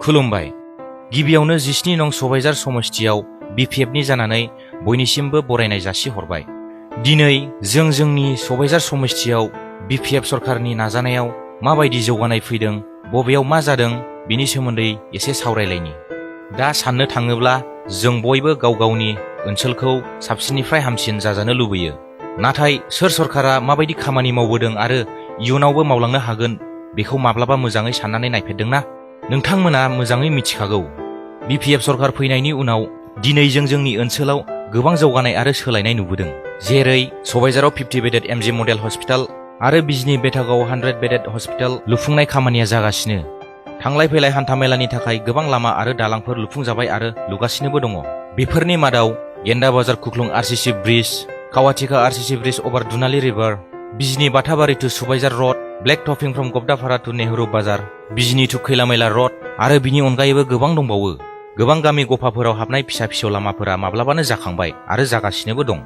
खुलुमबाय। गिबियावनो 17 नं सबायझार समस्तियाव बिपिएफनि जानानै बयनिसिमबो बरायनाय जासिहरबाय। दिनै जों जोंनि सबायझार समस्तियाव बिपिएफ सरकारनि नाजानायाव माबायदि जौगानाय फैदों, बबेयाव मा जादों, बिनि सोमोन्दै एसे सावरायलायनि। दा साननो थाङोब्ला जों बयबो गाव गावनि ओनसोलखौ साबसिननिफ्राय हामसिन जाजानो लुबैयो। नाथाय सोर सरकारा माबायदि खामानि मावबोदों आरो इयुनावबो मावलांनो हागोन बेखौ माब्लाबा मोजाङै साननानै नायफेरदोंना? नोंथांमोना मोजाङै मिथिखागौ। बिपिएफ सरकार फैनायनि उनाव दिनै जों जोंनि ओनसोलाव गोबां जौगानाय आरो सोलायनाय नुबोदों। जेरै सबायझाराव 50 बेडेड एमजि मडेल हस्पिटाल आरो बिजनी बेटागाव 100 बेडेड हस्पिटाल लुफुंनाय खामानिया जागासिनो। थांलाय फैलाय हान्थामेलानि थाखाय गोबां लामा आरो दालांफोर लुफुंजाबाय आरो लुगासिनोबो दङ। बेफोरनि मादाव गेन्दा बाजार खुख्लुं आरसिसि ब्रिज, कावाटिका आरसिसि ब्रिज अभार Dunali river, Bijni Bathabari to Subaijhar road, black topping from Gabdapara to Nehru Bazar, Bijni two खैलामैला रड आरो बिनि अनगायैबो गोबां दंबावो। गोबां गामि गफाफोराव हाबनाय फिसा फिसौ लामाफोरा माब्लाबानो जाखांबाय आरो जागासिनोबो दं।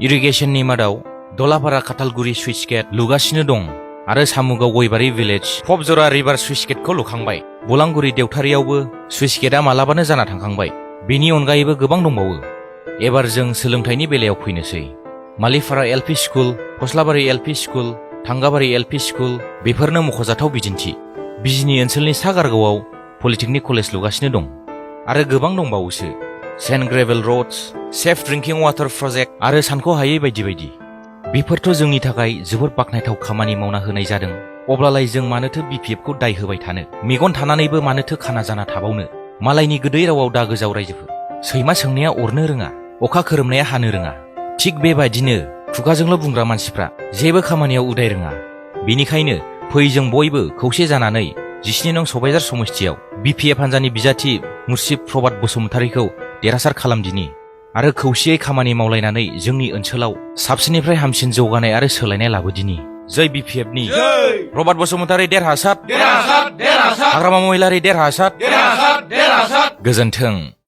इरिगेसननि मादाव दलापारा खाथालगुरि सुइस गेट लुगासिनो दं आरो सामुगाव गयबारि भिलेज फबजरा रिभार सुइस गेटखौ लुखांबाय। बलांगुरि देवथारियावबो सुइस गेटआ मालाबानो जाना थांखांबाय। बेनि अनगायैबो गोबां दंबावो। एबार जों सोलोंथाइनि बेलायाव फैनोसै। Malipara LP school, Foslabari LP school, Thangabari LP school बेफोरनो मख'जाथाव बिदिन्थि। बिजनी ओनसोलनि सागारगावआव पलिटेकनिक कलेज लुगासिनो दं आरो गोबां दंबावोसो। Sand gravel roads, safe drinking water project आरो सानख'हायै बायदि बायदि। बेफोरथ' जोंनि थाखाय जोबोद बाख्नायथाव खामानि मावना होनाय जादों। अब्लालाय जों मानोथो बिपिएफखौ दाय होबाय थानो? मेगन थानानैबो मानोथो खाना जाना थाबावनो? मालायनि गोदै रावाव दा गोजाव रायजोफोर। सैमा सोंनाया अरनो रोङा, अखा खोरोमनाया हानो रोङा। थिग बेबायदिनो खुगाजोंल' बुंग्रा मानसिफ्रा जेबो खामानियाव उदाय रोङा। बेनिखायनो फै जों बयबो खौसे जानानै 17 नं सबायझार समस्तियाव बिपिएफ हान्जानि बिजाथि मुर्शिद प्रभात बसुमतारीखौ देरहासार खालामदिनि आरो खौसेयै खामानि मावलायनानै जोंनि ओनसोलाव साबसिननिफ्राय हामसिन जौगानाय आरो सोलायनाय लाबोदिनि। जय बिपिएफनि प्रभात बसुमतारी देरहासार, हाग्रामा महिलारि देरहासार, गोजोन्थों।